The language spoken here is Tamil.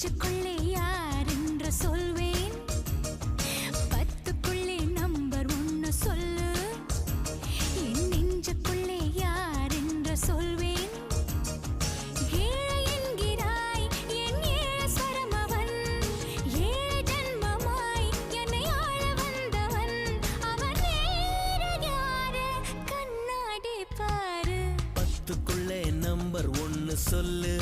நெஞ்சுக்குள்ளே யார் என்று சொல்வேன். 10க்குள்ளே நம்பர் 1 சொல்லு. என் நெஞ்சுக்குள்ளே யார் என்று சொல்வேன். ஏழை என்கிறாய் என் ஏழஸ்வரம் அவன். ஏழு ஜன்மமாய் என்னை ஆள வந்தவன். அவன் வேறு யாரு கண்ணாடி பாரு. 10க்குள்ளே நம்பர் 1 சொல்லு.